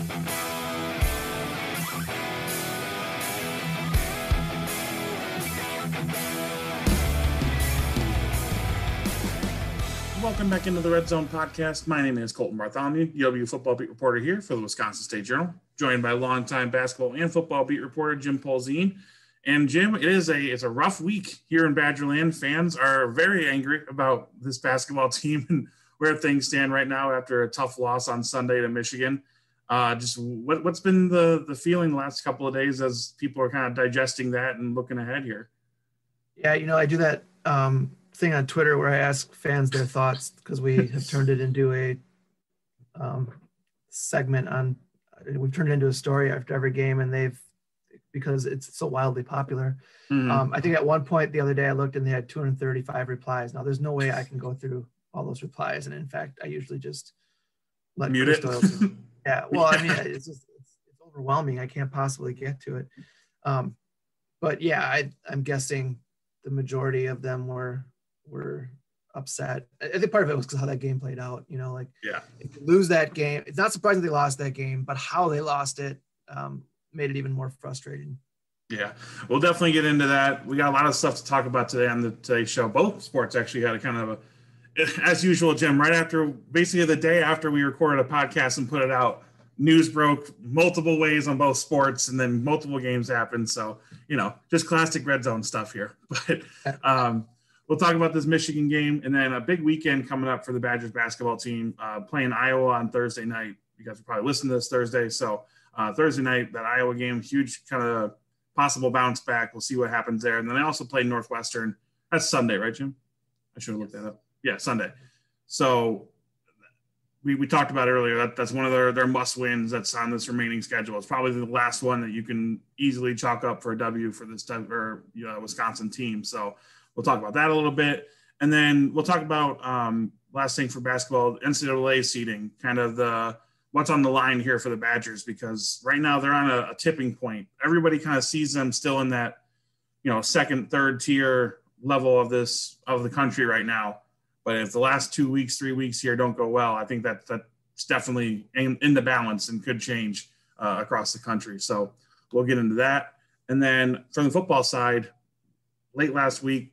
Welcome back into the Red Zone podcast. My name is Colten Bartholomew, UW football beat reporter here for the Wisconsin State Journal, joined by longtime basketball and football beat reporter Jim Polzin. And Jim, it's a rough week here in Badgerland. Fans are very angry about this basketball team and where things stand right now after a tough loss on Sunday to Michigan. Just what's been the feeling the last couple of days as people are kind of digesting that and looking ahead here? Yeah, I do that thing on Twitter where I ask fans their thoughts because we have turned it into a segment we've turned it into a story after every game, and because it's so wildly popular. I think at one point the other day I looked and they had 235 replies. Now there's no way I can go through all those replies, and in fact I usually just let mute it. Yeah, well, I mean it's overwhelming. I can't possibly get to it. But yeah, I'm guessing the majority of them were upset. I think part of it was because how that game played out. If you lose that game, it's not surprising they lost that game, but how they lost it made it even more frustrating. Yeah, we'll definitely get into that. We got a lot of stuff to talk about today on today's show. Both sports actually had a kind of as usual, Jim, right after, basically the day after we recorded a podcast and put it out, news broke multiple ways on both sports, and then multiple games happened. So, just classic Red Zone stuff here. But we'll talk about this Michigan game, and then a big weekend coming up for the Badgers basketball team, playing Iowa on Thursday night. You guys will probably listen to this Thursday. So Thursday night, that Iowa game, huge kind of possible bounce back. We'll see what happens there. And then they also played Northwestern. That's Sunday, right, Jim? I should have looked that up. Yeah, Sunday. So we talked about it earlier. That's one of their must wins that's on this remaining schedule. It's probably the last one that you can easily chalk up for a W for this Wisconsin team. So we'll talk about that a little bit. And then we'll talk about last thing for basketball, NCAA seeding, kind of what's on the line here for the Badgers, because right now they're on a tipping point. Everybody kind of sees them still in that, second, third tier level of the country right now. But if the last 2 weeks, 3 weeks here don't go well, I think that's definitely in the balance and could change across the country. So we'll get into that. And then from the football side, late last week,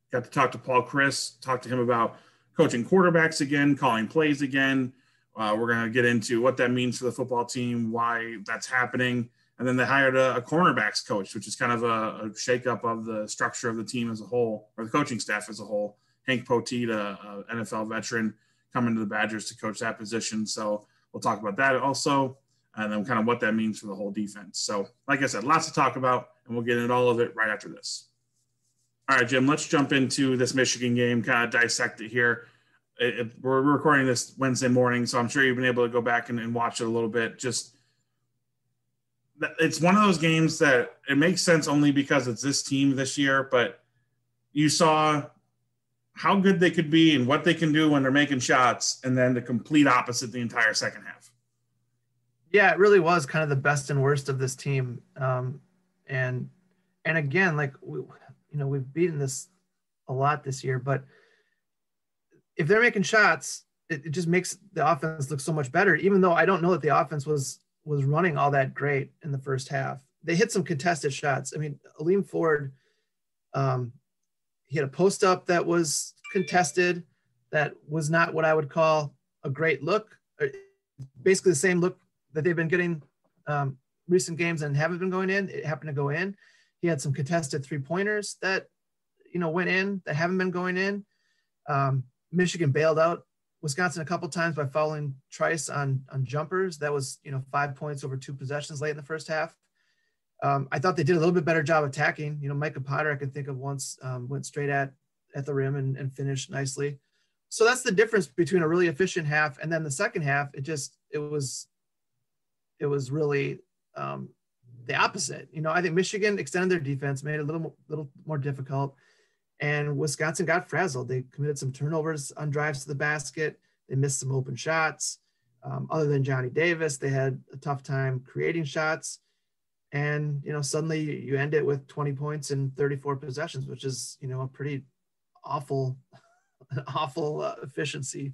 got to talk to Paul Chryst, talk to him about coaching quarterbacks again, calling plays again. We're going to get into what that means for the football team, why that's happening. And then they hired a cornerbacks coach, which is kind of a shakeup of the structure of the team as a whole, or the coaching staff as a whole. Hank Poteat, a NFL veteran, coming to the Badgers to coach that position. So we'll talk about that also, and then kind of what that means for the whole defense. So like I said, lots to talk about, and we'll get into all of it right after this. All right, Jim, let's jump into this Michigan game, kind of dissect it here. We're recording this Wednesday morning, so I'm sure you've been able to go back and watch it a little bit. It's one of those games that it makes sense only because it's this team this year, but you saw how good they could be and what they can do when they're making shots, and then the complete opposite the entire second half. Yeah, it really was kind of the best and worst of this team. And again, like we've beaten this a lot this year, but if they're making shots, it just makes the offense look so much better, even though I don't know that the offense was running all that great in the first half. They hit some contested shots. I mean, Aleem Ford, he had a post up that was contested, that was not what I would call a great look. Basically the same look that they've been getting recent games and haven't been going in. It happened to go in. He had some contested 3-pointers that, went in, that haven't been going in. Michigan bailed out Wisconsin a couple times by fouling Trice on jumpers. That was, 5 points over 2 possessions late in the first half. I thought they did a little bit better job attacking. Micah Potter, I can think of once, went straight at the rim and finished nicely. So that's the difference between a really efficient half and then the second half. It was really the opposite. I think Michigan extended their defense, made it a little more difficult, and Wisconsin got frazzled. They committed some turnovers on drives to the basket. They missed some open shots. Other than Johnny Davis, they had a tough time creating shots. And, suddenly you end it with 20 points and 34 possessions, which is, a pretty awful efficiency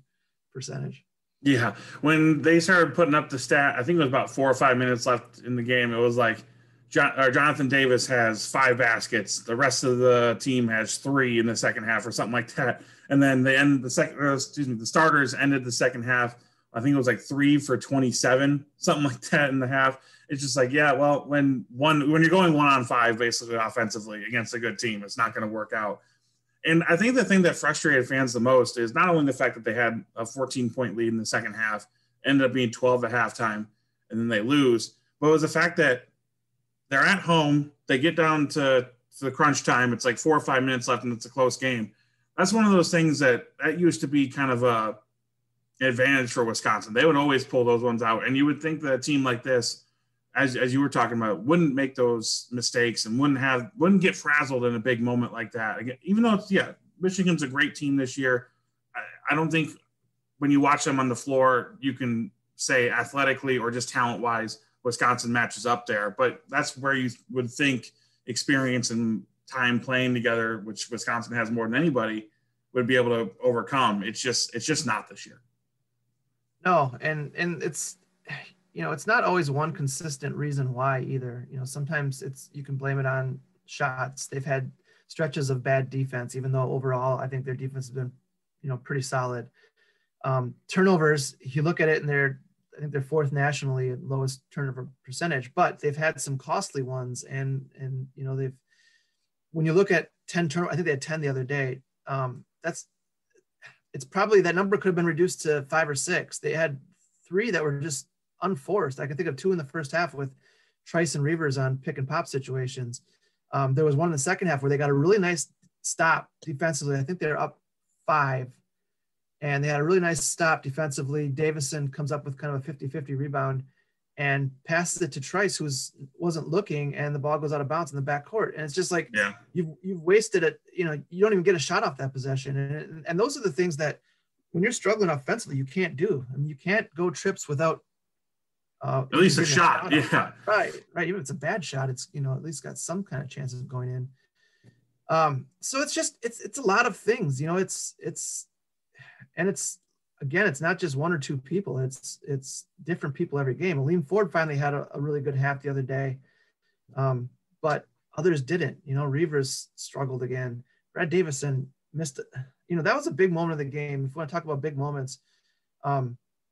percentage. Yeah, when they started putting up the stat, I think it was about 4 or 5 minutes left in the game. It was like Jonathan Davis has 5 baskets. The rest of the team has 3 in the second half, or something like that. And then they end the starters ended the second half. I think it was like 3 for 27, something like that in the half. It's just like, yeah, well, when you're going 1-on-5 basically offensively against a good team, it's not going to work out. And I think the thing that frustrated fans the most is not only the fact that they had a 14-point lead in the second half, ended up being 12 at halftime, and then they lose, but it was the fact that they're at home, they get down to the crunch time, it's like 4 or 5 minutes left, and it's a close game. That's one of those things that used to be kind of a advantage for Wisconsin. They would always pull those ones out, and you would think that a team like this, as you were talking about, wouldn't make those mistakes and wouldn't get frazzled in a big moment like that. Again, even though Michigan's a great team this year, I don't think when you watch them on the floor, you can say athletically or just talent-wise, Wisconsin matches up there. But that's where you would think experience and time playing together, which Wisconsin has more than anybody, would be able to overcome. It's just not this year. No, and it's, it's not always one consistent reason why either. Sometimes you can blame it on shots. They've had stretches of bad defense, even though overall I think their defense has been, pretty solid. Turnovers, you look at it, and I think they're 4th nationally at lowest turnover percentage, but they've had some costly ones. And when you look at 10 turnovers, I think they had 10 the other day. It's probably, that number could have been reduced to 5 or 6. They had 3 that were just unforced. I can think of 2 in the first half with Trice and Reavers on pick and pop situations. There was one in the second half where they got a really nice stop defensively. I think they're up 5, and they had a really nice stop defensively. Davison comes up with kind of a 50-50 rebound and passes it to Trice, who wasn't looking, and the ball goes out of bounds in the backcourt. And it's just like, you've wasted it. You don't even get a shot off that possession. And those are the things that when you're struggling offensively, you can't do. I mean, you can't go trips without at least a shot. Yeah. Right. Even if it's a bad shot, it's, at least got some kind of chance of going in. So it's a lot of things, again, it's not just 1 or 2 people. It's different people every game. Aleem Ford finally had a really good half the other day. But others didn't. Reavers struggled again. Brad Davison missed it. That was a big moment of the game. If we want to talk about big moments,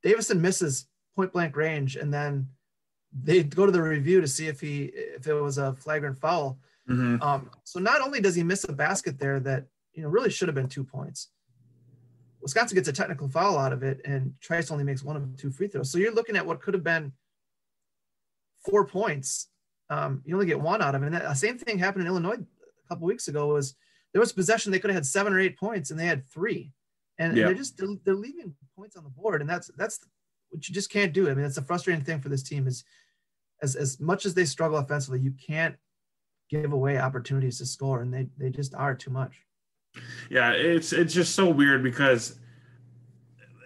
Davison misses point blank range, and then they go to the review to see if it was a flagrant foul. Mm-hmm. So not only does he miss a basket there that really should have been 2 points, Wisconsin gets a technical foul out of it, and Trice only makes 1 of 2 free throws. So you're looking at what could have been 4 points. You only get 1 out of it. And the same thing happened in Illinois a couple weeks ago. There was possession they could have had 7 or 8 points, and they had 3. And they're leaving points on the board, and that's what you just can't do. I mean, it's a frustrating thing for this team is as much as they struggle offensively, you can't give away opportunities to score, and they just are too much. Yeah, it's just so weird because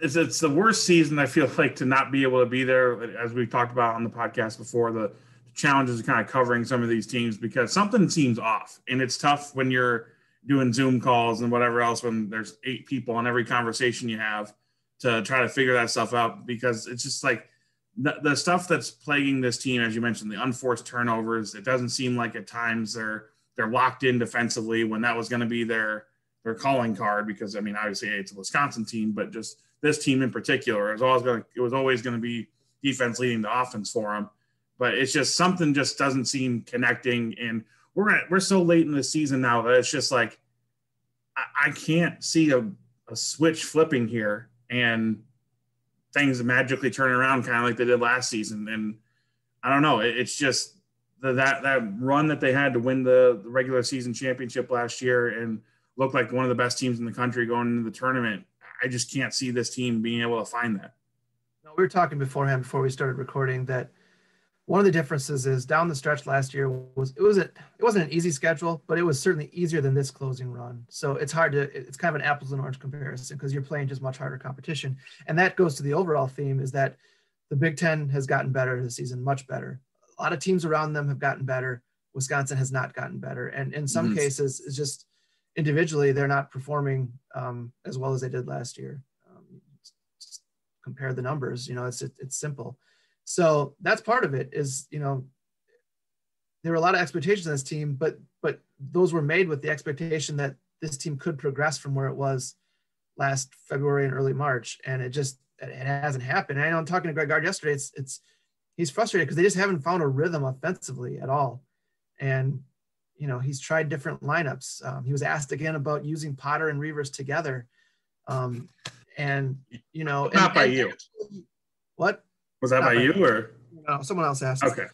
it's the worst season, I feel like, to not be able to be there. As we've talked about on the podcast before, the challenges of kind of covering some of these teams because something seems off, and it's tough when you're doing Zoom calls and whatever else when there's 8 people on every conversation you have to try to figure that stuff out, because it's just like the stuff that's plaguing this team, as you mentioned, the unforced turnovers. It doesn't seem like at times they're locked in defensively when that was going to be their calling card, because I mean, obviously it's a Wisconsin team, but just this team in particular it was always going to be defense leading the offense for them. But it's just something just doesn't seem connecting, and we're so late in the season now that it's just like I can't see a switch flipping here and things magically turn around kind of like they did last season. And I don't know, it's just that run that they had to win the regular season championship last year and look like one of the best teams in the country going into the tournament. I just can't see this team being able to find that. No, we were talking beforehand before we started recording that one of the differences is down the stretch last year it wasn't an easy schedule, but it was certainly easier than this closing run. So it's kind of an apples and orange comparison because you're playing just much harder competition. And that goes to the overall theme is that the Big Ten has gotten better this season, much better. A lot of teams around them have gotten better. Wisconsin has not gotten better. And in some cases, it's just individually, they're not performing as well as they did last year. compare the numbers. It's simple. So that's part of it is, there were a lot of expectations on this team, but those were made with the expectation that this team could progress from where it was last February and early March. And it hasn't happened. And I know I'm talking to Greg Gard yesterday. He's frustrated because they just haven't found a rhythm offensively at all. And, he's tried different lineups. He was asked again about using Potter and Reavers together. Not by you. What? Was that by you or? No, someone else asked. Okay.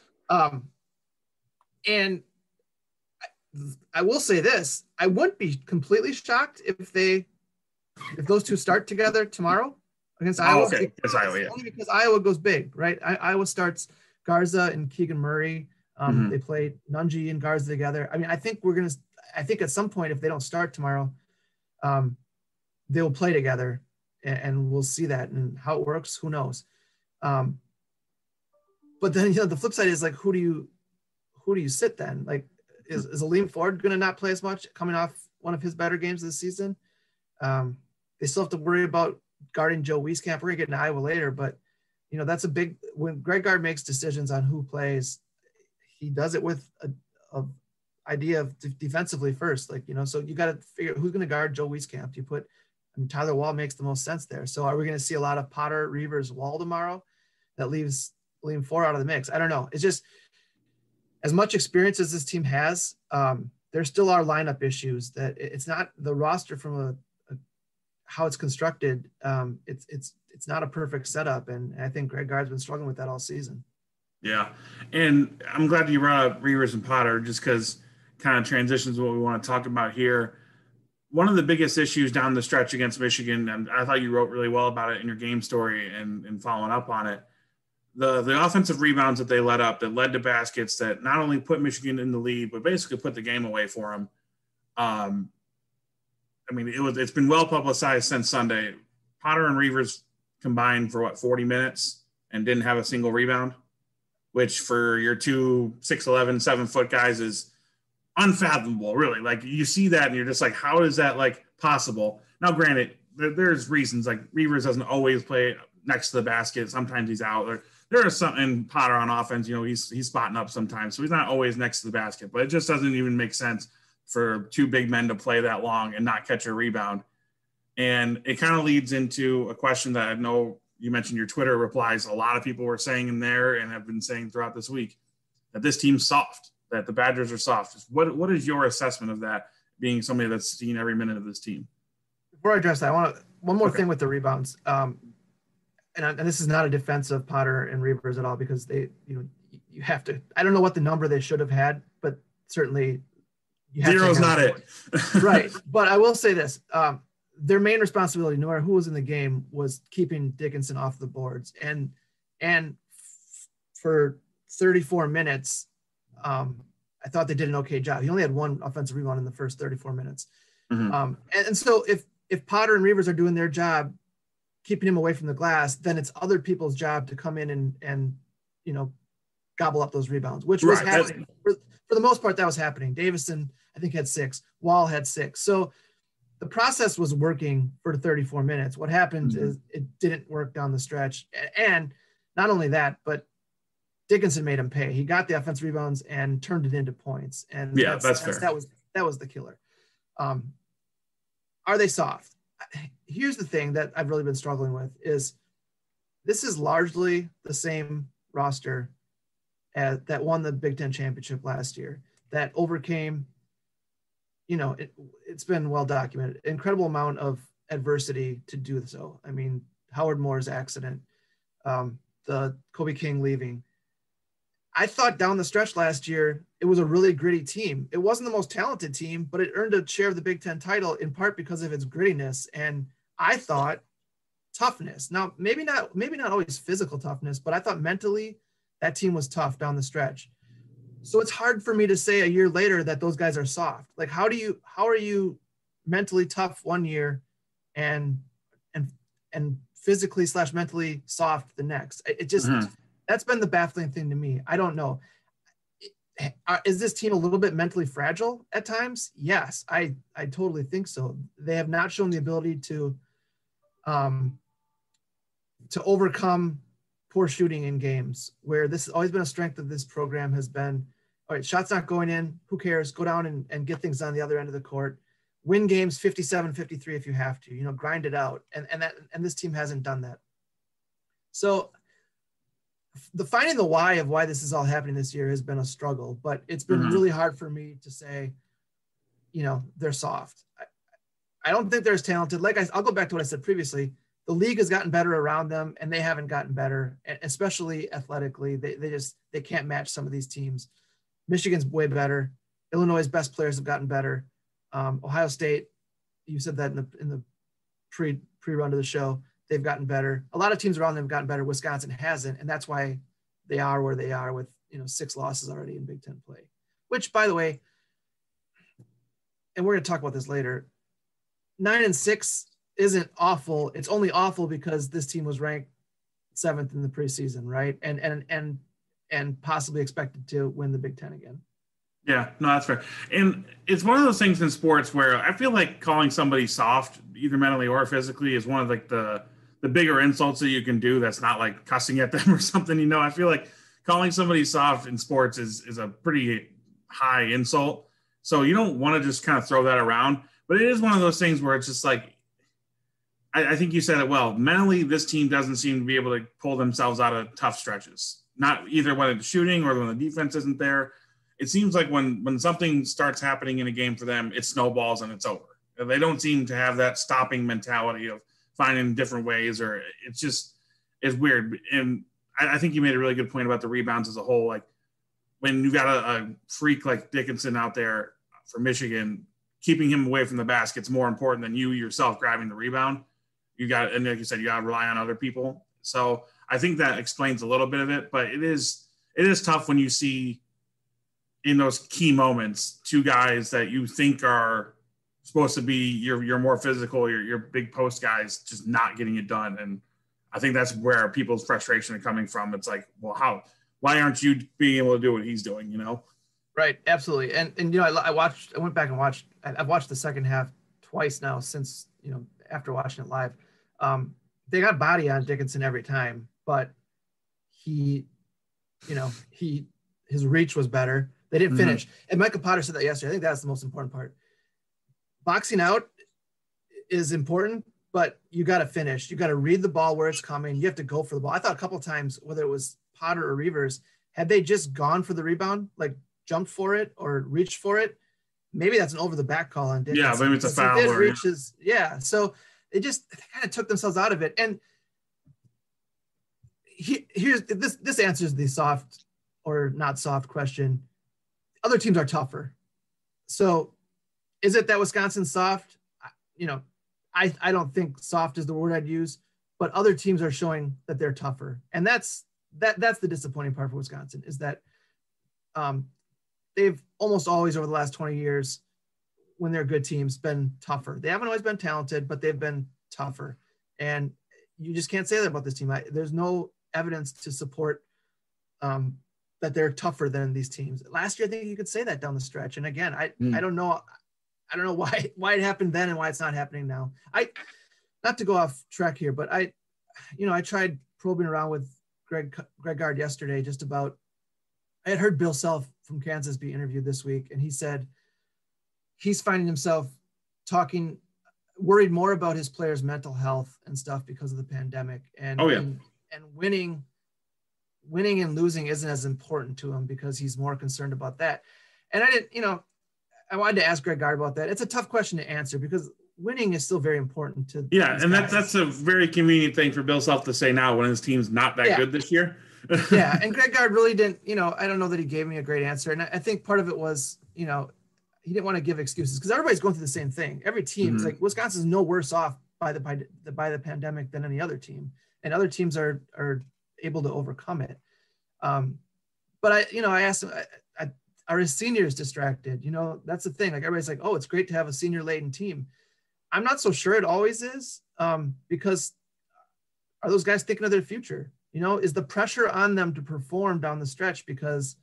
And I will say this, I wouldn't be completely shocked if those two start together tomorrow against Iowa. Okay. Against Iowa, yeah. Only because Iowa goes big, right? Iowa starts Garza and Keegan Murray. They play Nunji and Garza together. I mean, I think at some point, if they don't start tomorrow, they will play together, and we'll see that. And how it works, who knows? But then, the flip side is like, who do you sit then? Like, is Aleem Ford going to not play as much coming off one of his better games this season? They still have to worry about guarding Joe Wieskamp. We're going to get into Iowa later, but that's when Greg Gard makes decisions on who plays, he does it with a idea of defensively first. So you got to figure who's going to guard Joe Wieskamp. Tyler Wall makes the most sense there. So are we going to see a lot of Potter, Reavers, Wall tomorrow? That leaves Aleem Ford out of the mix. I don't know. It's just as much experience as this team has. There still are lineup issues that it's not the roster from how it's constructed. It's not a perfect setup. And I think Greg Gard's been struggling with that all season. Yeah. And I'm glad you brought up Reavers and Potter just because kind of transitions what we want to talk about here. One of the biggest issues down the stretch against Michigan, and I thought you wrote really well about it in your game story and following up on it, the offensive rebounds that they let up that led to baskets that not only put Michigan in the lead, but basically put the game away for them. It's been well publicized since Sunday. Potter and Reavers combined for 40 minutes and didn't have a single rebound, which for your two 6'11", 7-foot guys is unfathomable, really. Like, you see that and you're just like, how is that possible? Now, granted, there's reasons, like Reavers doesn't always play next to the basket. Sometimes he's out. There is something Potter on offense, he's spotting up sometimes. So he's not always next to the basket, but it just doesn't even make sense for two big men to play that long and not catch a rebound. And it kind of leads into a question that I know you mentioned your Twitter replies. A lot of people were saying in there and have been saying throughout this week that this team's soft, that the Badgers are soft. What is your assessment of that, being somebody that's seen every minute of this team? Before I address that, I want one more thing with the rebounds. And this is not a defense of Potter and Reavers at all, because you have to. I don't know what the number they should have had, but certainly zero's not it. Right. But I will say this. Their main responsibility, no matter who was in the game, was keeping Dickinson off the boards. And for 34 minutes, I thought they did an okay job. He only had one offensive rebound in the first 34 minutes. Mm-hmm. And so if Potter and Reavers are doing their job, keeping him away from the glass, then it's other people's job to come in and gobble up those rebounds, which was happening. For the most part, that was happening. Davison, I think, had 6. Wall had 6. So the process was working for 34 minutes. What happened is it didn't work down the stretch. And not only that, but Dickinson made him pay. He got the offensive rebounds and turned it into points. And that's fair. That was the killer. Are they soft? Here's the thing that I've really been struggling with is this is largely the same roster that won the Big Ten championship last year, that overcame, it's been well documented, incredible amount of adversity to do so. I mean, Howard Moore's accident, the Kobe King leaving. I thought down the stretch last year, it was a really gritty team. It wasn't the most talented team, but it earned a share of the Big Ten title in part because of its grittiness. And I thought toughness. Now, maybe not always physical toughness, but I thought mentally that team was tough down the stretch. So it's hard for me to say a year later that those guys are soft. Like, how are you mentally tough one year and physically / mentally soft the next? It just, that's been the baffling thing to me. I don't know. Is this team a little bit mentally fragile at times? Yes, I totally think so. They have not shown the ability to to overcome poor shooting in games, where this has always been a strength of this program has been, all right, shots not going in, who cares? Go down and get things on the other end of the court. Win games 57-53 if you have to, grind it out. And this team hasn't done that. So finding the why of why this is all happening this year has been a struggle, but it's been really hard for me to say, they're soft. I don't think they're as talented. I'll go back to what I said previously. The league has gotten better around them, and they haven't gotten better, especially athletically. They can't match some of these teams. Michigan's way better. Illinois' best players have gotten better. Ohio State, you said that in the pre-run to the show, they've gotten better. A lot of teams around them have gotten better. Wisconsin hasn't, and that's why they are where they are with 6 losses already in Big Ten play. Which, by the way, and we're going to talk about this later, 9-6 isn't awful. It's only awful because this team was ranked 7th in the preseason, right? And possibly expected to win the Big Ten again. Yeah, no, that's fair. And it's one of those things in sports where I feel like calling somebody soft, either mentally or physically, is one of the bigger insults that you can do. That's not like cussing at them or something. I feel like calling somebody soft in sports is a pretty high insult. So you don't want to just kind of throw that around. But it is one of those things where it's just like, I think you said it well. Mentally, this team doesn't seem to be able to pull themselves out of tough stretches. Not either when it's shooting or when the defense isn't there. It seems like when something starts happening in a game for them, it snowballs and it's over. They don't seem to have that stopping mentality of finding different ways, or it's weird. And I think you made a really good point about the rebounds as a whole. Like when you've got a freak like Dickinson out there for Michigan, keeping him away from the basket is more important than you yourself grabbing the rebound. And like you said, you got to rely on other people. So I think that explains a little bit of it, but it is tough when you see in those key moments 2 guys that you think are supposed to be your more physical, your big post guys, just not getting it done. And I think that's where people's frustration are coming from. It's like, well, why aren't you being able to do what he's doing? Right. Absolutely. And I went back and watched, I've watched the second half twice now since, after watching it live. They got body on Dickinson every time, but his reach was better. They didn't finish. And Michael Potter said that yesterday. I think that's the most important part. Boxing out is important, but you got to finish. You got to read the ball where it's coming. You have to go for the ball. I thought a couple of times, whether it was Potter or Reavers, had they just gone for the rebound, like jumped for it or reached for it, maybe that's an over the back call on Dickinson. Yeah, maybe it's a foul. So they kind of took themselves out of it. And here's this answers the soft or not soft question. Other teams are tougher. So is it that Wisconsin's soft? I don't think soft is the word I'd use, but other teams are showing that they're tougher. And that's the disappointing part for Wisconsin, is that they've almost always over the last 20 years, when they're good teams, been tougher. They haven't always been talented, but they've been tougher. And you just can't say that about this team. There's no evidence to support that they're tougher than these teams. Last year, I think you could say that down the stretch. And again, I don't know why it happened then and why it's not happening now. Not to go off track here, but I tried probing around with Greg Gard yesterday just about, I had heard Bill Self from Kansas be interviewed this week, and he said he's finding himself worried more about his players' mental health and stuff because of the pandemic. And winning and losing isn't as important to him because he's more concerned about that. And I wanted to ask Greg Gard about that. It's a tough question to answer because winning is still very important to. Yeah. And that's a very convenient thing for Bill Self to say now when his team's not that good this year. Yeah. And Greg Gard really didn't, I don't know that he gave me a great answer. And I think part of it was, he didn't want to give excuses because everybody's going through the same thing. Every team is like, Wisconsin's no worse off by the pandemic than any other team, and other teams are able to overcome it. But I asked him, are his seniors distracted? That's the thing. Like everybody's like, oh, it's great to have a senior laden team. I'm not so sure it always is, because are those guys thinking of their future? Is the pressure on them to perform down the stretch because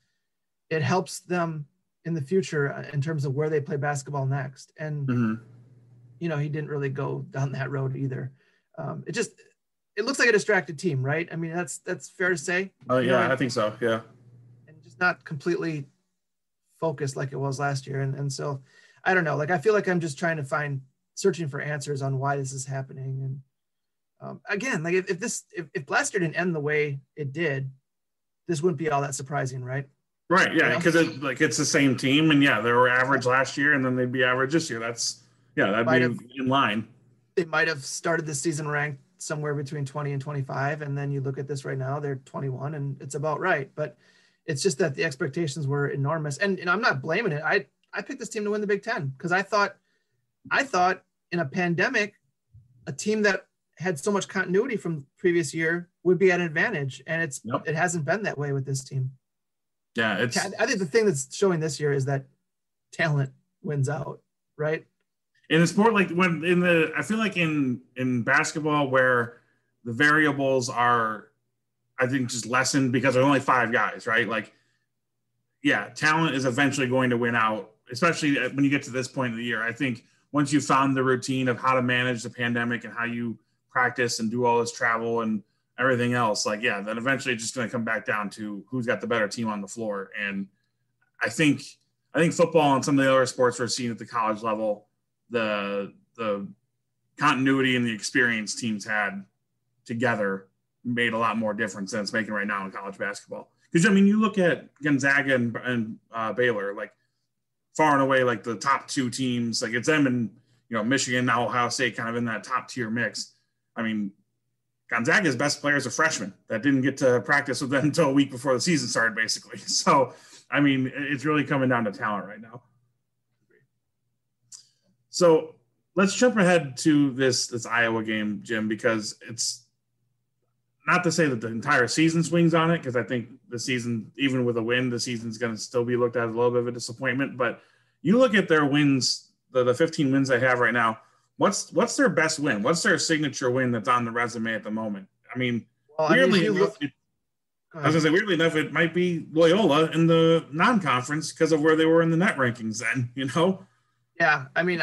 it helps them in the future in terms of where they play basketball next? And, he didn't really go down that road either. it looks like a distracted team, right? I mean, that's fair to say. Oh yeah, I think so. Yeah. And just not completely focused like it was last year. And so I don't know, like, I feel like I'm just trying to searching for answers on why this is happening. And again, like if last year didn't end the way it did, this wouldn't be all that surprising, right? Right. Yeah. Because it's the same team, and yeah, they were average last year, and then they'd be average this year. That'd be in line. They might have started the season ranked somewhere between 20 and 25. And then you look at this right now, they're 21, and it's about right. But it's just that the expectations were enormous. And I'm not blaming it. I picked this team to win the Big Ten because I thought in a pandemic, a team that had so much continuity from the previous year would be at an advantage. And it hasn't been that way with this team. Yeah. I think the thing that's showing this year is that talent wins out, right? In a sport like I feel like in basketball where the variables are, I think, just lessened because there's only 5 guys, right? Like, yeah, talent is eventually going to win out, especially when you get to this point of the year. I think once you found the routine of how to manage the pandemic and how you practice and do all this travel and everything else, like, yeah, then eventually it's just going to come back down to who's got the better team on the floor. And I think football and some of the other sports we're seeing at the college level, the continuity and the experience teams had together made a lot more difference than it's making right now in college basketball. Because, I mean, you look at Gonzaga and Baylor, like, far and away, like, the top 2 teams, like, it's them and, Michigan, now Ohio State kind of in that top tier mix. I mean, Gonzaga's best players are freshmen that didn't get to practice with them until a week before the season started, basically. So, I mean, it's really coming down to talent right now. So let's jump ahead to this Iowa game, Jim, because it's not to say that the entire season swings on it, because I think the season, even with a win, the season's going to still be looked at as a little bit of a disappointment. But you look at their wins, the 15 wins they have right now, what's their best win? What's their signature win that's on the resume at the moment? I mean, weirdly enough, it might be Loyola in the non-conference because of where they were in the net rankings then, Yeah, I mean,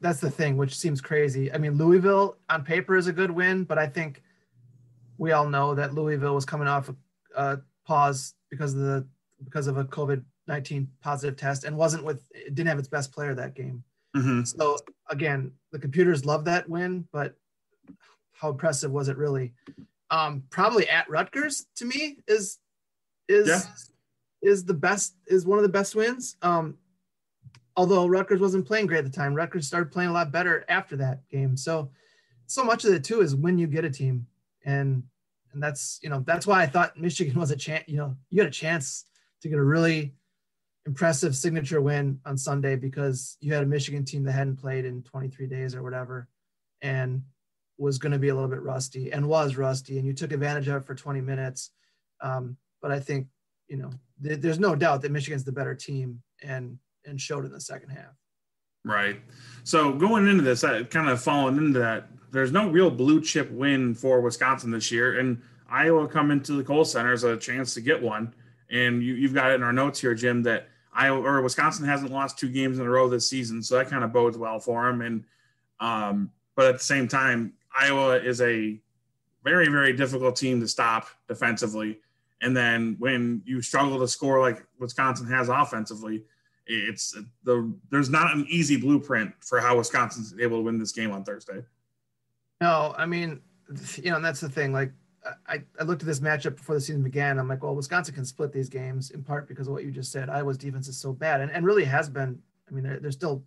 that's the thing, which seems crazy. I mean, Louisville on paper is a good win, but I think we all know that Louisville was coming off a pause because of a COVID-19 positive test and didn't have its best player that game. Mm-hmm. So again, the computers love that win, but how impressive was it really? Probably at Rutgers to me is the best, is one of the best wins. Although Rutgers wasn't playing great at the time, Rutgers started playing a lot better after that game. So much of it too is when you get a team, and that's why I thought Michigan was a chance. You had a chance to get a really impressive signature win on Sunday because you had a Michigan team that hadn't played in 23 days or whatever, and was going to be a little bit rusty, and you took advantage of it for 20 minutes. But I think there's no doubt that Michigan's the better team and showed in the second half. Right. So going into this, kind of falling into that, there's no real blue chip win for Wisconsin this year, and Iowa coming to the Kohl Center as a chance to get one. And you've got it in our notes here, Jim, that Wisconsin hasn't lost 2 games in a row this season, so that kind of bodes well for them. And but at the same time, Iowa is a very, very difficult team to stop defensively. And then when you struggle to score like Wisconsin has offensively, there's not an easy blueprint for how Wisconsin's able to win this game on Thursday. No, I mean, and that's the thing. Like, I looked at this matchup before the season began. I'm like, well, Wisconsin can split these games in part because of what you just said. Iowa's defense is so bad, and really has been. I mean, they're still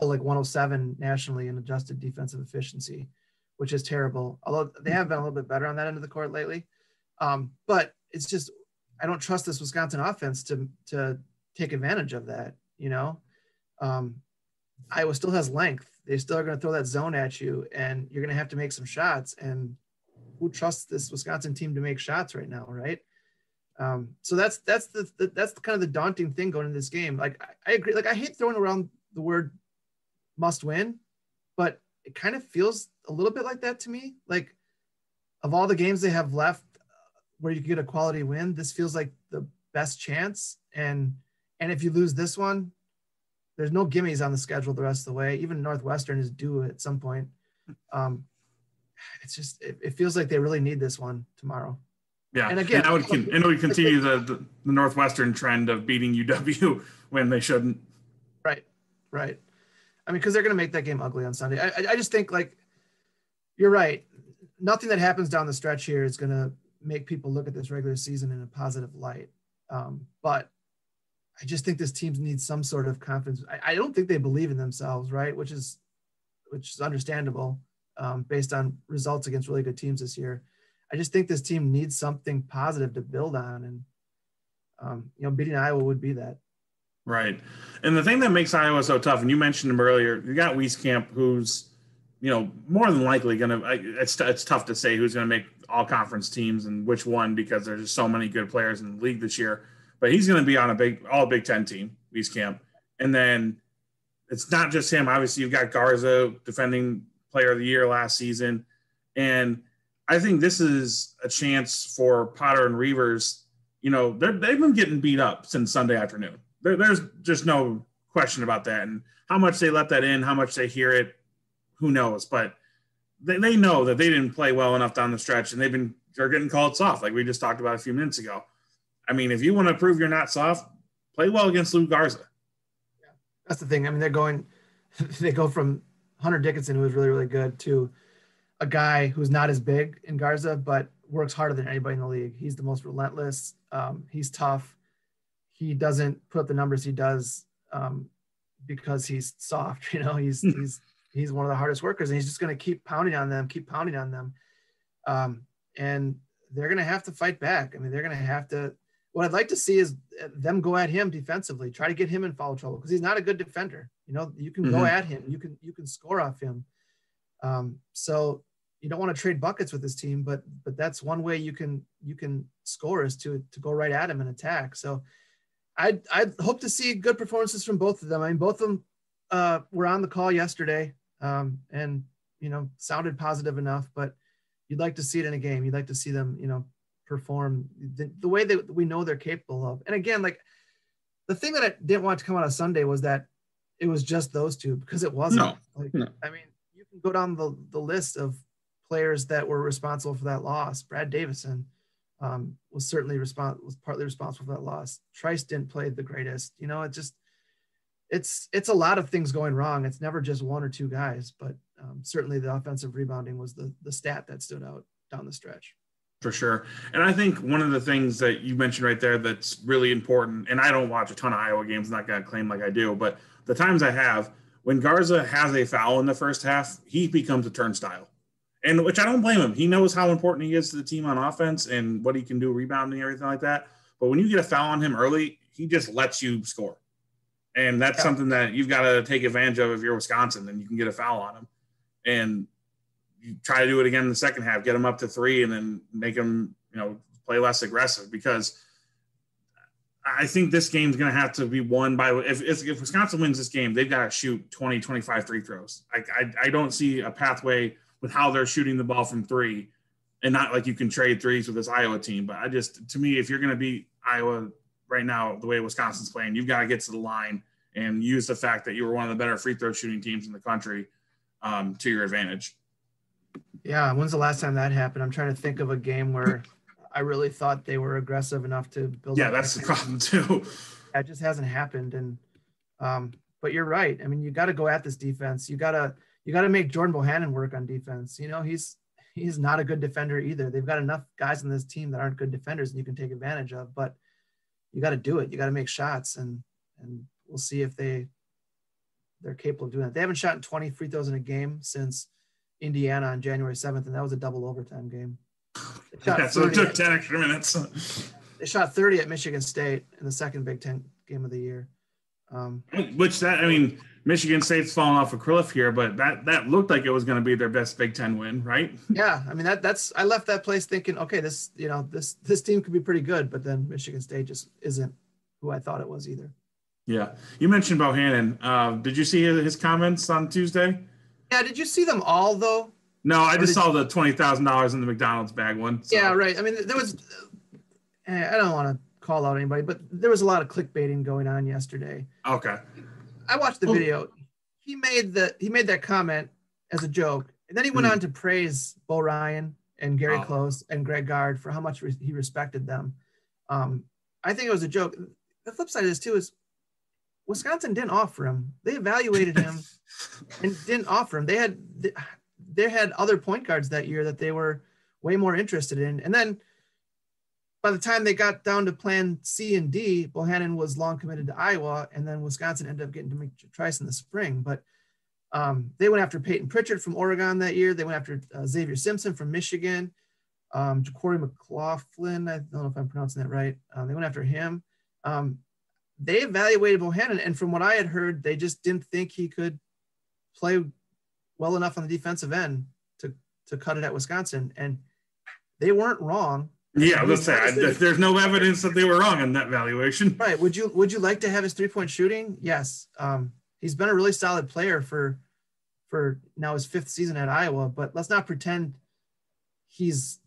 like 107 nationally in adjusted defensive efficiency, which is terrible. Although they have been a little bit better on that end of the court lately. But it's just, I don't trust this Wisconsin offense to take advantage of that. Iowa still has length. They still are going to throw that zone at you, and you're going to have to make some shots. And who trusts this Wisconsin team to make shots right now, right? So that's kind of the daunting thing going into this game. Like, I agree. Like, I hate throwing around the word must win, but it kind of feels a little bit like that to me. Like, of all the games they have left where you can get a quality win, this feels like the best chance. And if you lose this one, there's no gimmies on the schedule the rest of the way. Even Northwestern is due at some point. It's just it feels like they really need this one tomorrow. Yeah, and again, it would continue the Northwestern trend of beating UW when they shouldn't. Right. I mean, because they're going to make that game ugly on Sunday. I just think, like, you're right. Nothing that happens down the stretch here is going to make people look at this regular season in a positive light. But I just think this team needs some sort of confidence. I don't think they believe in themselves, right? Which is understandable based on results against really good teams this year. I just think this team needs something positive to build on, and beating Iowa would be that. Right. And the thing that makes Iowa so tough, and you mentioned him earlier, you got Wieskamp, who's, more than likely going to, it's tough to say who's going to make all conference teams and which one, because there's just so many good players in the league this year, but he's going to be on all Big Ten team, Wieskamp. And then it's not just him. Obviously you've got Garza, defending player of the year last season. And I think this is a chance for Potter and Reavers. They've been getting beat up since Sunday afternoon. There's just no question about that. And how much they let that in, how much they hear it, who knows? But they know that they didn't play well enough down the stretch, and they're getting called soft, like we just talked about a few minutes ago. I mean, if you want to prove you're not soft, play well against Lou Garza. Yeah, that's the thing. I mean, they go from Hunter Dickinson, who was really, really good, to a guy who's not as big in Garza, but works harder than anybody in the league. He's the most relentless. He's tough. He doesn't put up the numbers he does because he's soft. He's one of the hardest workers, and he's just going to keep pounding on them. And they're going to have to fight back. I mean, they're going to have to. What I'd like to see is them go at him defensively, try to get him in foul trouble, because he's not a good defender. You can go at him. You can score off him. So you don't want to trade buckets with this team, but that's one way you can score, is to go right at him and attack. So I'd hope to see good performances from both of them. I mean, both of them were on the call yesterday, and sounded positive enough, but you'd like to see it in a game. You'd like to see them, perform the way that we know they're capable of. And again, like, the thing that I didn't want to come out of Sunday was that it was just those two, because it wasn't. No. I mean, you can go down the list of players that were responsible for that loss. Brad Davison was partly responsible for that loss. Trice didn't play the greatest. It's a lot of things going wrong. It's never just one or two guys, but certainly the offensive rebounding was the stat that stood out down the stretch. For sure. And I think one of the things that you mentioned right there that's really important, and I don't watch a ton of Iowa games, not going to claim like I do, but the times I have, when Garza has a foul in the first half, he becomes a turnstile. And which I don't blame him. He knows how important he is to the team on offense and what he can do rebounding and everything like that. But when you get a foul on him early, he just lets you score. And that's something that you've got to take advantage of if you're Wisconsin, and you can get a foul on him. And you try to do it again in the second half, get them up to 3, and then make them, play less aggressive, because I think this game's going to have to be won by, if Wisconsin wins this game, they've got to shoot 20, 25 free throws. I don't see a pathway with how they're shooting the ball from 3, and not like you can trade threes with this Iowa team. But to me, if you're going to beat Iowa right now, the way Wisconsin's playing, you've got to get to the line and use the fact that you were one of the better free throw shooting teams in the country to your advantage. Yeah. When's the last time that happened? I'm trying to think of a game where I really thought they were aggressive enough to build. Yeah, that's the problem too. That just hasn't happened. And, but you're right. I mean, you got to go at this defense. You got to make Jordan Bohannon work on defense. He's not a good defender either. They've got enough guys on this team that aren't good defenders and you can take advantage of, but you got to do it. You got to make shots, and we'll see if they're capable of doing that. They haven't shot 20 free throws in a game since Indiana on January 7th, and that was a double overtime game. So it took 10 extra minutes. They shot 30 at Michigan State in the second Big Ten game of the year. Michigan State's falling off a cliff here, but that looked like it was going to be their best Big Ten win, right? Yeah, I mean that's I left that place thinking, okay, this team could be pretty good, but then Michigan State just isn't who I thought it was either. Yeah, you mentioned Bohannon. Did you see his comments on Tuesday? Yeah, did you see them all though? No, I just saw the $20,000 in the McDonald's bag one. So. Yeah, right. I mean, there was. I don't want to call out anybody, but there was a lot of clickbaiting going on yesterday. Okay. I watched the video. He made that comment as a joke, And then he went on to praise Bo Ryan and Gary Close and Greg Gard for how much he respected them. I think it was a joke. The flip side of this too is Wisconsin didn't offer him. They evaluated him and didn't offer him. They had other point guards that year that they were way more interested in. And then by the time they got down to plan C and D, Bohannon was long committed to Iowa, and then Wisconsin ended up getting Demetrius Trice in the spring. But they went after Peyton Pritchard from Oregon that year. They went after Xavier Simpson from Michigan, Ja'Cory McLaughlin. I don't know if I'm pronouncing that right. They went after him. They evaluated Bohannon, and from what I had heard, they just didn't think he could play well enough on the defensive end to cut it at Wisconsin. And they weren't wrong. Yeah, let's say there's no evidence that they were wrong in that valuation. Right. Would you like to have his 3-point shooting? Yes. He's been a really solid player for now his 5th season at Iowa, but let's not pretend he's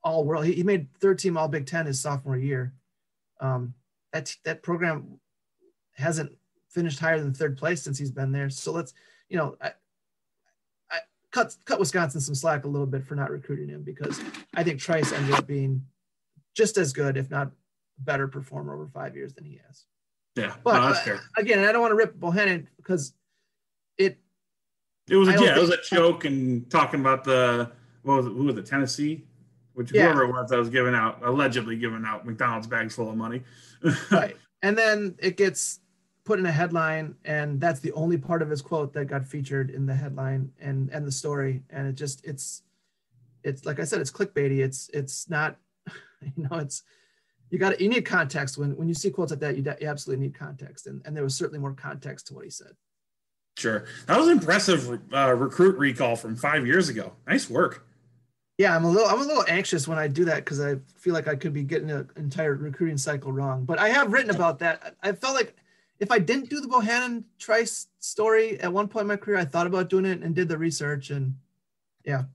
all world. He made 3rd team all Big Ten his sophomore year. That program hasn't finished higher than 3rd place since he's been there. So let's, I cut Wisconsin some slack a little bit for not recruiting him, because I think Trice ended up being just as good, if not better performer over 5 years than he has. Yeah, but that's fair. Again, I don't want to rip Bohannon because it was a joke, and talking about who was it, Tennessee? Whoever it was that was allegedly giving out McDonald's bags full of money. Right. And then it gets put in a headline, and that's the only part of his quote that got featured in the headline and the story. And it's like I said, it's clickbaity. It's not, you need context when you see quotes like that. You absolutely need context. And there was certainly more context to what he said. Sure. That was impressive recruit recall from 5 years ago. Nice work. Yeah, I'm a little anxious when I do that, because I feel like I could be getting an entire recruiting cycle wrong. But I have written about that. I felt like if I didn't do the Bohannon Trice story at one point in my career, I thought about doing it and did the research, and yeah.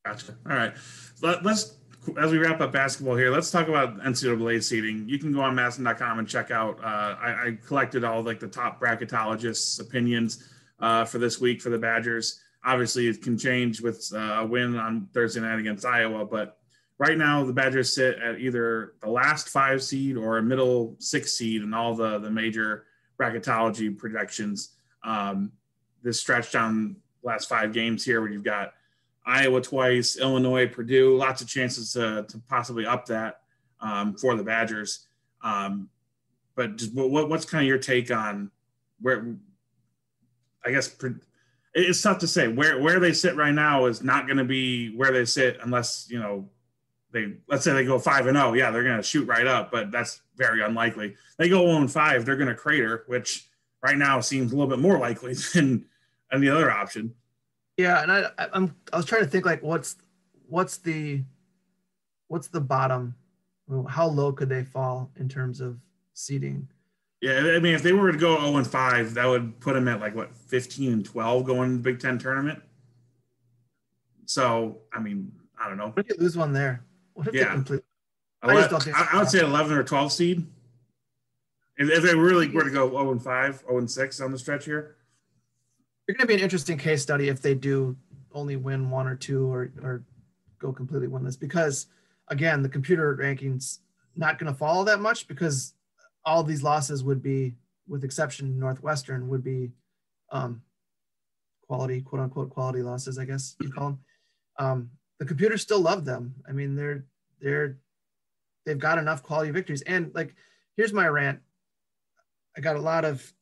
Gotcha. All right. Let's, as we wrap up basketball here, let's talk about NCAA seeding. You can go on madison.com and check out. I collected all the top bracketologists' opinions for this week for the Badgers. Obviously, it can change with a win on Thursday night against Iowa, but right now the Badgers sit at either the last 5 seed or a middle 6 seed in all the major bracketology projections. This stretch down last 5 games here, where you've got Iowa twice, Illinois, Purdue, lots of chances to possibly up that for the Badgers. But just what's kind of your take on where, I guess, it's tough to say where they sit right now is not going to be where they sit unless, let's say they go 5-0. Yeah, they're going to shoot right up, but that's very unlikely. They go 0-5, they're going to crater, which right now seems a little bit more likely than the other option. Yeah, and I was trying to think what's the bottom? How low could they fall in terms of seeding? Yeah, I mean, if they were to go 0-5, that would put them at 15-12 going to the Big Ten tournament. So, I mean, I don't know. What if you lose one there? What if they complete? I would say 11 or 12 seed. If they really were to go 0-5, 0-6 on the stretch here. It's going to be an interesting case study if they do only win 1 or 2 or go completely winless, because, again, the computer rankings not going to follow that much, because all these losses would be, with exception Northwestern, would be quality, quote unquote, quality losses, I guess you call them. The computers still love them. I mean, they've got enough quality victories. And here's my rant. I got a lot of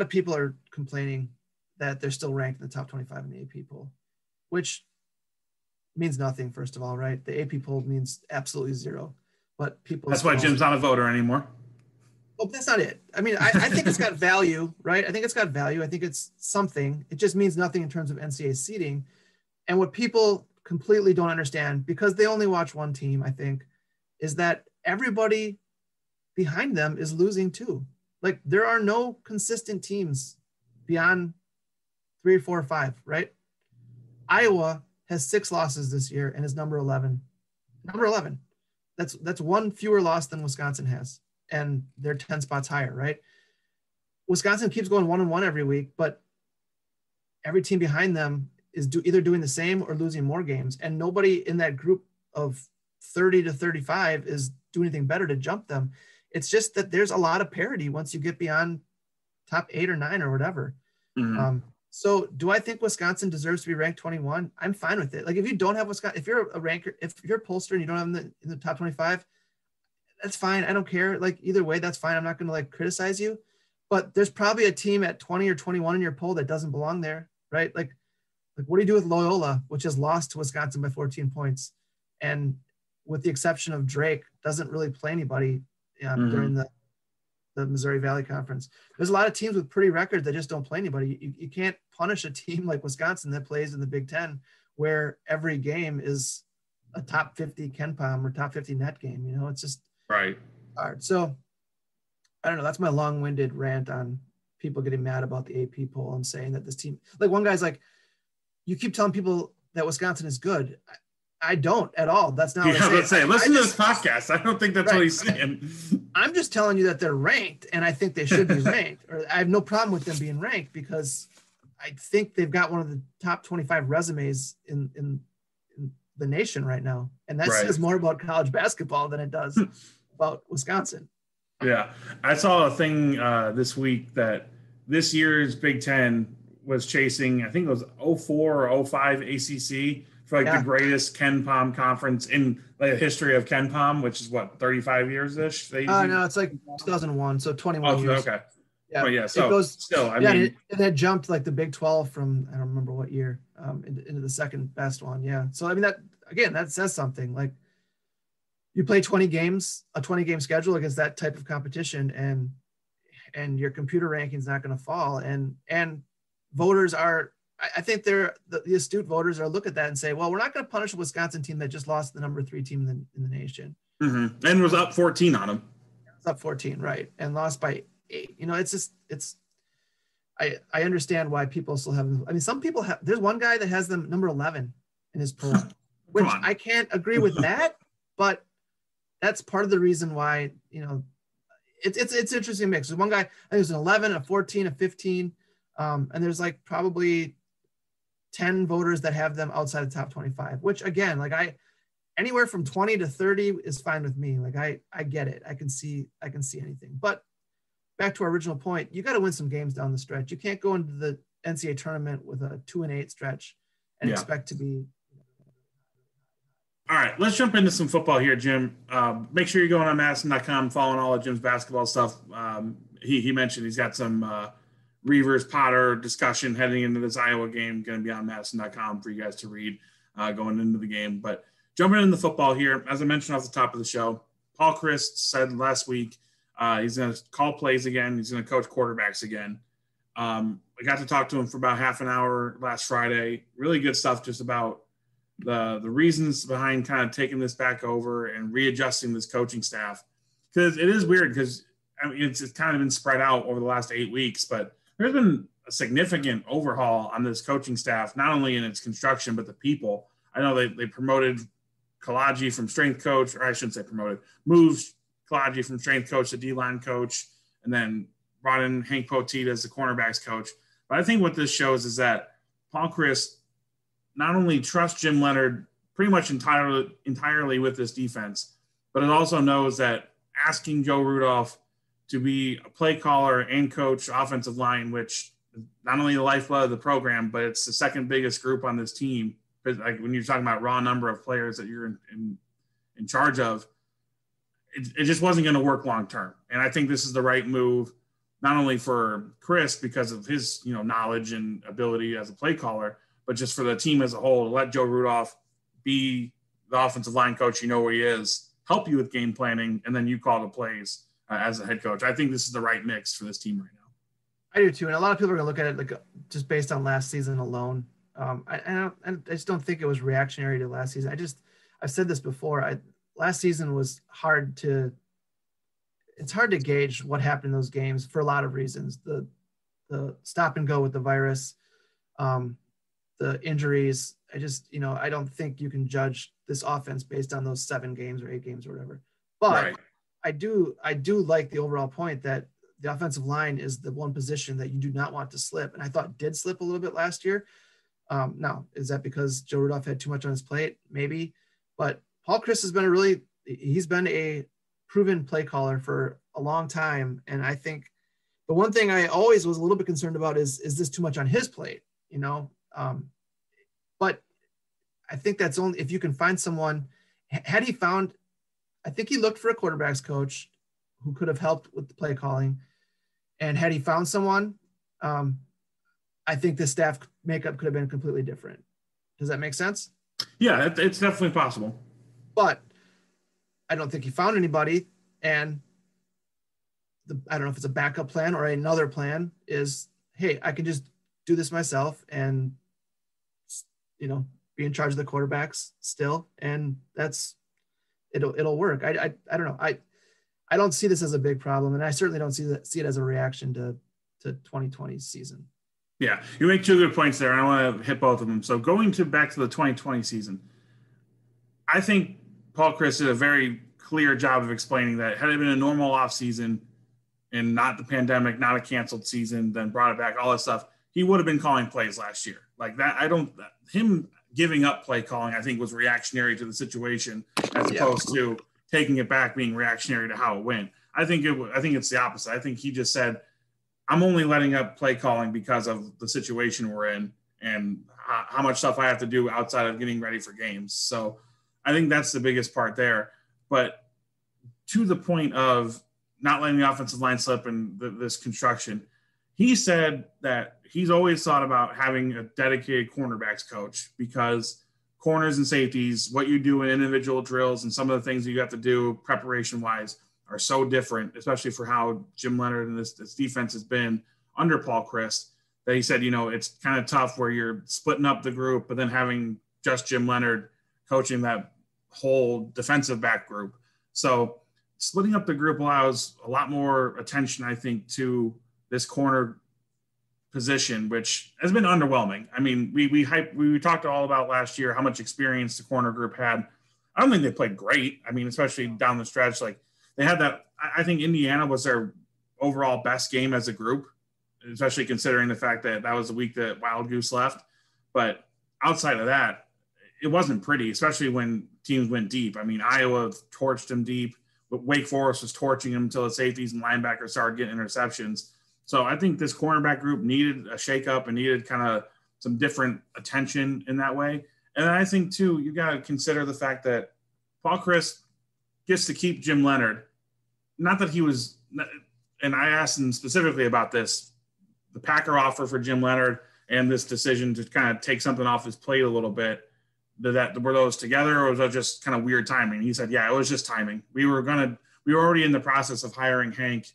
people are complaining that they're still ranked in the top 25 in the AP poll, which means nothing, first of all, right? The AP poll means absolutely zero. But that's why Jim's not a voter anymore. Oh, that's not it. I mean, I think it's got value, right? I think it's got value. I think it's something. It just means nothing in terms of NCAA seeding. And what people completely don't understand, because they only watch one team, I think, is that everybody behind them is losing too. There are no consistent teams beyond 3 or 4 or 5, right? Iowa has 6 losses this year and is number 11. Number 11. That's 1 fewer loss than Wisconsin has, and they're 10 spots higher, right? Wisconsin keeps going 1-1 every week, but every team behind them is either doing the same or losing more games. And nobody in that group of 30 to 35 is doing anything better to jump them. It's just that there's a lot of parity once you get beyond top 8 or 9 or whatever. Mm-hmm. So do I think Wisconsin deserves to be ranked 21? I'm fine with it. Like if you don't have Wisconsin, if you're a ranker, if you're a pollster and you don't have them in the top 25, that's fine. I don't care. Like either way, that's fine. I'm not going to like criticize you, but there's probably a team at 20 or 21 in your poll that doesn't belong there, right? Like what do you do with Loyola, which has lost to Wisconsin by 14 points? And with the exception of Drake, doesn't really play anybody during the Missouri Valley Conference. There's a lot of teams with pretty records that just don't play anybody. You can't punish a team like Wisconsin that plays in the Big Ten, where every game is a top 50 KenPom or top 50 net game. You know, it's just right hard. So I don't know. That's my long-winded rant on people getting mad about the AP poll and saying that this team, like one guy's like, you keep telling people that Wisconsin is good. I don't at all. That's not what I'm saying. Listen to this podcast. I don't think that's what he's saying. I'm just telling you that they're ranked, and I think they should be ranked. Or I have no problem with them being ranked because I think they've got one of the top 25 resumes in the nation right now, and that says more about college basketball than it does about Wisconsin. Yeah, I saw a thing this week that this year's Big Ten was chasing. I think it was 04 or 05 ACC. For like the greatest KenPom conference in like the history of KenPom, which is what 35 years ish. No, it's like 2001, so 21 years. Okay. Yeah, well, yeah. So it goes, still, I mean, it had jumped like the Big 12 from I don't remember what year into the second best one. Yeah, so I mean that says something. Like you play 20 games, a 20-game schedule against that type of competition, and your computer ranking is not going to fall. And voters are. I think the astute voters are look at that and say, well, we're not going to punish a Wisconsin team that just lost the number 3 team in the nation. Mm-hmm. And was up 14 on them. It's up 14, right. And lost by 8. You know, I understand why people still have them. I mean, some people there's one guy that has them number 11 in his poll, which I can't agree with that, but that's part of the reason why, you know, it's an interesting mix. There's one guy, I think there's an 11, a 14, a 15. And there's like probably 10 voters that have them outside the top 25, which again, like anywhere from 20 to 30 is fine with me. Like I get it. I can see anything, but back to our original point, you got to win some games down the stretch. You can't go into the NCAA tournament with a 2-8 stretch and expect to be. All right, let's jump into some football here, Jim. Make sure you're going on madison.com, following all of Jim's basketball stuff. He mentioned he's got some, Reavers Potter discussion heading into this Iowa game, going to be on madison.com for you guys to read going into the game. But jumping into the football here, as I mentioned off the top of the show, Paul Chryst said last week he's going to call plays again. He's going to coach quarterbacks again. I got to talk to him for about half an hour last Friday. Really good stuff just about the reasons behind kind of taking this back over and readjusting this coaching staff. Because it is weird because I mean, it's kind of been spread out over the last 8 weeks, but there's been a significant overhaul on this coaching staff, not only in its construction, but the people. I know they promoted Kalaji from strength coach, or I shouldn't say promoted, moved Kalaji from strength coach to D-line coach, and then brought in Hank Poteat as the cornerbacks coach. But I think what this shows is that Paul Chryst not only trusts Jim Leonhard pretty much entirely with this defense, but it also knows that asking Joe Rudolph to be a play caller and coach offensive line, which is not only the lifeblood of the program, but it's the second biggest group on this team. Like when you're talking about raw number of players that you're in charge of, it just wasn't going to work long term. And I think this is the right move, not only for Chryst because of his knowledge and ability as a play caller, but just for the team as a whole to let Joe Rudolph be the offensive line coach. You know where he is, help you with game planning, and then you call the plays. As a head coach, I think this is the right mix for this team right now. I do too, and a lot of people are going to look at it like just based on last season alone. I just don't think it was reactionary to last season. I've said this before. Last season was it's hard to gauge what happened in those games for a lot of reasons. The stop and go with the virus, the injuries. I don't think you can judge this offense based on those 7 games or 8 games or whatever. But right. I do like the overall point that the offensive line is the one position that you do not want to slip. And I thought did slip a little bit last year. Now, is that because Joe Rudolph had too much on his plate? Maybe. But Paul Chryst has been he's been a proven play caller for a long time. And I think the one thing I always was a little bit concerned about is this too much on his plate, you know? But I think that's only if you can find someone. Had he found, I think he looked for a quarterbacks coach who could have helped with the play calling. And had he found someone, I think the staff makeup could have been completely different. Does that make sense? Yeah, it's definitely possible. But I don't think he found anybody. And I don't know if it's a backup plan or another plan is, hey, I can just do this myself and, you know, be in charge of the quarterbacks still. And it'll work. I don't know. I don't see this as a big problem. And I certainly don't see it as a reaction to 2020 season. Yeah, you make two good points there. I want to hit both of them. So going back to the 2020 season, I think Paul Chryst did a very clear job of explaining that had it been a normal offseason and not the pandemic, not a canceled season, then brought it back, all that stuff, he would have been calling plays last year. Like that, him giving up play calling, I think, was reactionary to the situation as opposed to taking it back being reactionary to how it went. I think it's the opposite. I think he just said, I'm only letting up play calling because of the situation we're in and how much stuff I have to do outside of getting ready for games. So I think that's the biggest part there. But to the point of not letting the offensive line slip in this construction, he said that he's always thought about having a dedicated cornerbacks coach because corners and safeties, what you do in individual drills and some of the things that you have to do preparation-wise are so different, especially for how Jim Leonhard and this defense has been under Paul Chryst, that he said, you know, it's kind of tough where you're splitting up the group, but then having just Jim Leonhard coaching that whole defensive back group. So splitting up the group allows a lot more attention, I think, to this corner position, which has been underwhelming. I mean, we talked all about last year how much experience the corner group had. I don't think they played great. I mean, especially down the stretch, like they had that. I think Indiana was their overall best game as a group, especially considering the fact that that was the week that Wild Goose left. But outside of that, it wasn't pretty, especially when teams went deep. I mean, Iowa torched them deep, but Wake Forest was torching them until the safeties and linebackers started getting interceptions. So I think this cornerback group needed a shakeup and needed kind of some different attention in that way. And then I think, too, you got to consider the fact that Paul Chryst gets to keep Jim Leonhard. Not that he was – and I asked him specifically about this, the Packer offer for Jim Leonhard and this decision to kind of take something off his plate a little bit. Were those together or was that just kind of weird timing? He said, yeah, it was just timing. We were already in the process of hiring Hank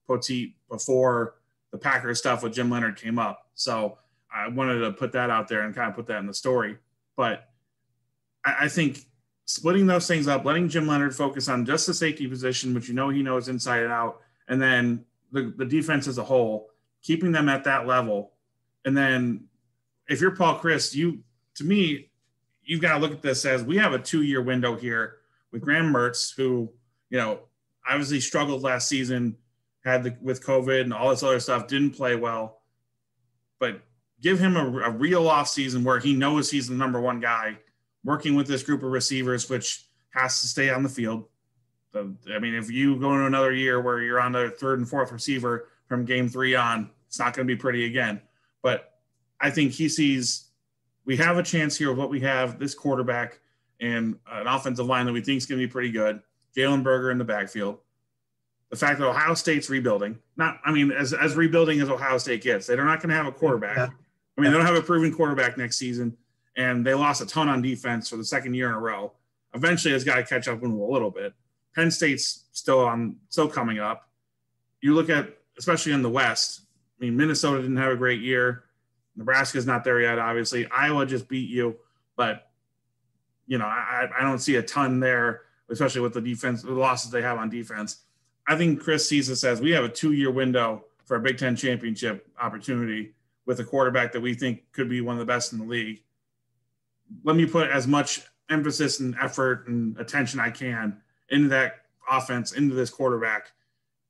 Poteat before the Packers stuff with Jim Leonhard came up. So I wanted to put that out there and kind of put that in the story. But I think splitting those things up, letting Jim Leonhard focus on just the safety position, which he knows inside and out, and then the defense as a whole, keeping them at that level. And then if you're Paul Chryst, to me, you've got to look at this as we have a 2-year window here with Graham Mertz, who, you know, obviously struggled last season, with COVID and all this other stuff, didn't play well. But give him a real off season where he knows he's the number one guy, working with this group of receivers, which has to stay on the field. So, I mean, if you go into another year where you're on the third and fourth receiver from game 3 on, it's not going to be pretty again. But I think he sees we have a chance here with what we have, this quarterback and an offensive line that we think is going to be pretty good. Jalen Berger in the backfield. The fact that Ohio State's rebuilding, as rebuilding as Ohio State gets, they're not going to have a quarterback. Yeah. I mean, they don't have a proven quarterback next season, and they lost a ton on defense for the second year in a row. Eventually, it's got to catch up with them a little bit. Penn State's still coming up. You look at, especially in the West, I mean, Minnesota didn't have a great year. Nebraska's not there yet, obviously. Iowa just beat you, but, you know, I don't see a ton there, especially with the losses they have on defense. I think Chryst sees this as we have a 2-year window for a Big Ten championship opportunity with a quarterback that we think could be one of the best in the league. Let me put as much emphasis and effort and attention I can into that offense, into this quarterback,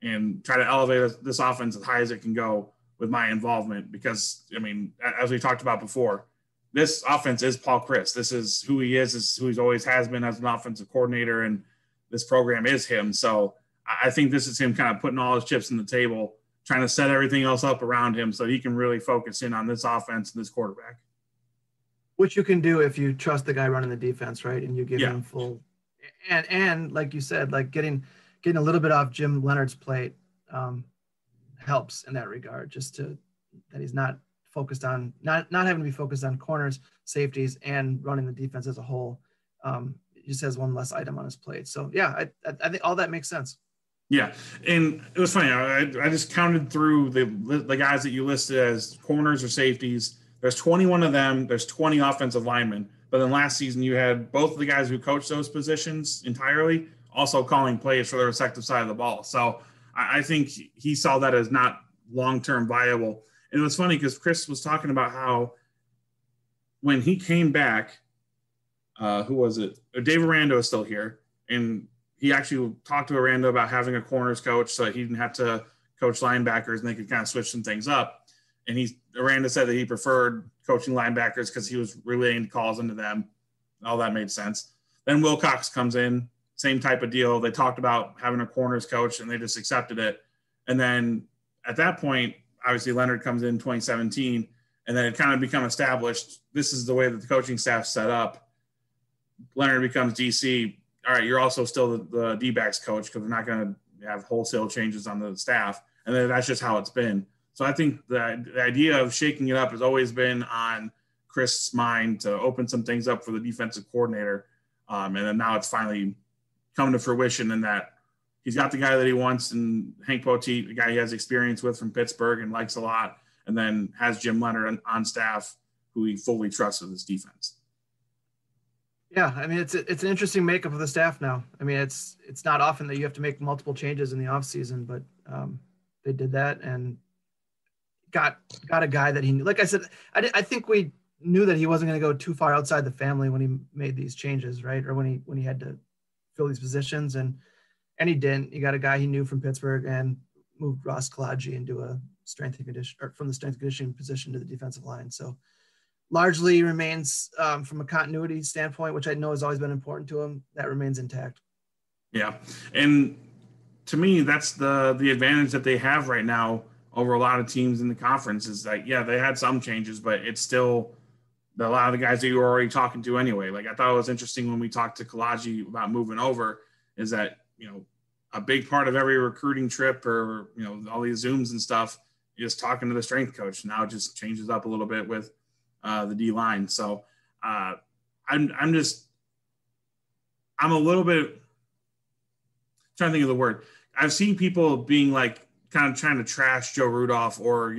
and try to elevate this offense as high as it can go with my involvement. Because, I mean, as we talked about before, this offense is Paul Chryst. This is who he is who he's always has been as an offensive coordinator, and this program is him. So I think this is him kind of putting all his chips on the table, trying to set everything else up around him so he can really focus in on this offense and this quarterback. Which you can do if you trust the guy running the defense, right? And you give him full and like you said, like getting a little bit off Jim Leonard's plate helps in that regard, just to that he's not focused on not having to be focused on corners, safeties, and running the defense as a whole. He just has one less item on his plate. So yeah, I think all that makes sense. Yeah, and it was funny. I just counted through the guys that you listed as corners or safeties. There's 21 of them. There's 20 offensive linemen. But then last season you had both of the guys who coached those positions entirely also calling plays for the respective side of the ball. So I think he saw that as not long-term viable. And it was funny because Chris was talking about how when he came back, who was it? Dave Aranda is still here. And he actually talked to Aranda about having a corners coach so that he didn't have to coach linebackers and they could kind of switch some things up. And Aranda said that he preferred coaching linebackers because he was relaying calls into them. All that made sense. Then Wilcox comes in, same type of deal. They talked about having a corners coach and they just accepted it. And then at that point, obviously Leonard comes in 2017, and then it kind of become established. This is the way that the coaching staff's set up. Leonard becomes DC. All right, you're also still the D-backs coach because we're not going to have wholesale changes on the staff. And then that's just how it's been. So I think the idea of shaking it up has always been on Chris' mind to open some things up for the defensive coordinator. And then now it's finally come to fruition in that he's got the guy that he wants and Hank Poteat, the guy he has experience with from Pittsburgh and likes a lot, and then has Jim Leonard on staff who he fully trusts with his defense. Yeah, I mean, it's an interesting makeup of the staff now. I mean, it's not often that you have to make multiple changes in the offseason, but they did that and got a guy that he knew. Like I said, I think we knew that he wasn't going to go too far outside the family when he made these changes, right? Or when he had to fill these positions, and he didn't. He got a guy he knew from Pittsburgh and moved Ross Kalaji into a strength and condition, or from the strength and conditioning position to the defensive line. So largely remains from a continuity standpoint, which I know has always been important to him, that remains intact. Yeah. And to me, that's the advantage that they have right now over a lot of teams in the conference is like, yeah, they had some changes, but it's still a lot of the guys that you were already talking to anyway. Like I thought it was interesting when we talked to Kalaji about moving over is that, a big part of every recruiting trip or, all these Zooms and stuff, is talking to the strength coach. Now it just changes up a little bit with the D line. So I'm a little bit trying to think of the word. I've seen people being like kind of trying to trash Joe Rudolph or,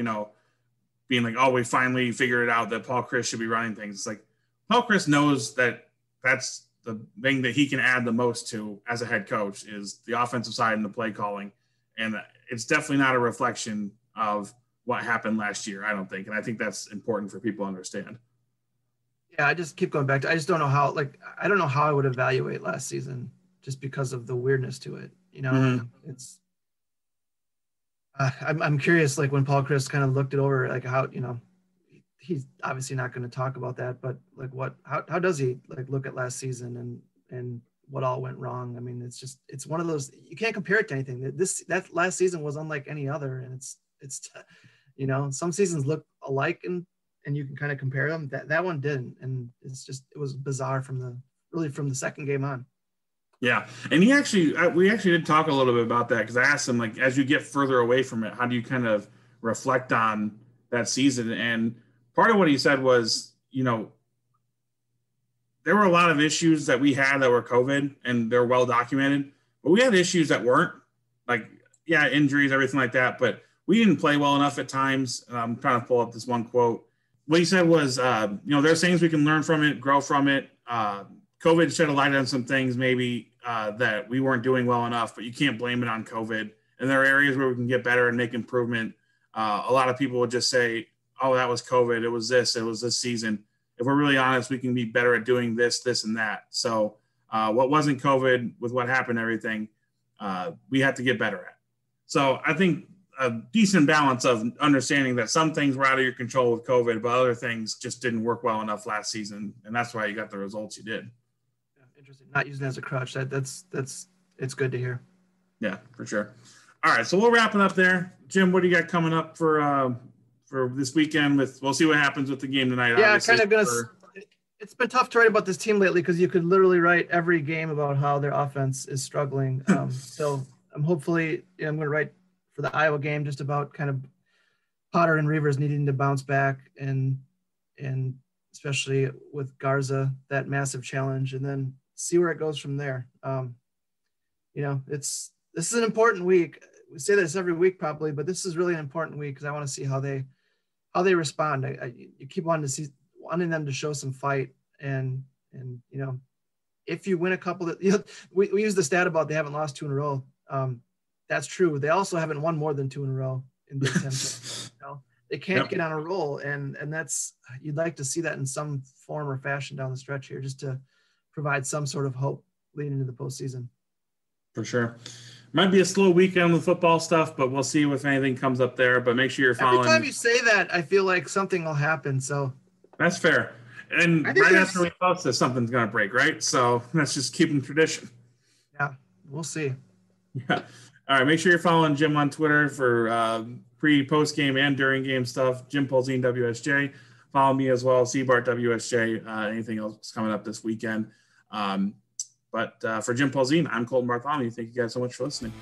being like, oh, we finally figured it out that Paul Chryst should be running things. It's like Paul Chryst knows that that's the thing that he can add the most to as a head coach is the offensive side and the play calling. And it's definitely not a reflection of what happened last year, I don't think. And I think that's important for people to understand. Yeah, I just keep going back to, I just don't know how, I don't know how I would evaluate last season just because of the weirdness to it. It's, I'm curious, when Paul Chryst kind of looked it over, how, he's obviously not going to talk about that, but how does he look at last season and what all went wrong? I mean, it's one of those, you can't compare it to anything. That last season was unlike any other. And it's some seasons look alike and you can kind of compare them. That one didn't. And it was bizarre from the second game on. Yeah. And we actually did talk a little bit about that because I asked him, as you get further away from it, how do you kind of reflect on that season? And part of what he said was, there were a lot of issues that we had that were COVID and they're well documented, but we had issues that weren't injuries, everything like that. But we didn't play well enough at times. I'm trying to pull up this one quote. What he said was, there's things we can learn from it, grow from it. COVID shed a light on some things maybe that we weren't doing well enough, but you can't blame it on COVID. And there are areas where we can get better and make improvement. A lot of people would just say, oh, that was COVID. It was this season. If we're really honest, we can be better at doing this, and that. So what wasn't COVID with what happened, everything, we have to get better at. So I think a decent balance of understanding that some things were out of your control with COVID, but other things just didn't work well enough last season, and that's why you got the results you did. Yeah, interesting. Not using it as a crutch. That's it's good to hear. Yeah, for sure. All right, so we'll wrap it up there. Jim, what do you got coming up for this weekend? We'll see what happens with the game tonight. Yeah, it's been tough to write about this team lately because you could literally write every game about how their offense is struggling. So I'm hopefully I'm going to write for the Iowa game just about kind of Potter and Reavers needing to bounce back and especially with Garza, that massive challenge, and then see where it goes from there. This is an important week. We say this every week probably, but this is really an important week because I want to see how they respond. You keep wanting them to show some fight, and if you win a couple that we use the stat about they haven't lost 2 in a row. That's true. They also haven't won more than 2 in a row in Big Ten. They can't get on a roll, and that's, you'd like to see that in some form or fashion down the stretch here, just to provide some sort of hope leading into the postseason. For sure. Might be a slow weekend with football stuff, but we'll see if anything comes up there. But make sure you're following. Every time you say that, I feel like something will happen. So that's fair. And right after we post this, something's going to break, right? So let's just keep in tradition. Yeah, we'll see. Yeah. All right. Make sure you're following Jim on Twitter for post game and during game stuff. Jim Polzin WSJ. Follow me as well. CBart WSJ. Anything else coming up this weekend? But for Jim Polzin, I'm Colten Bartholomew. Thank you guys so much for listening.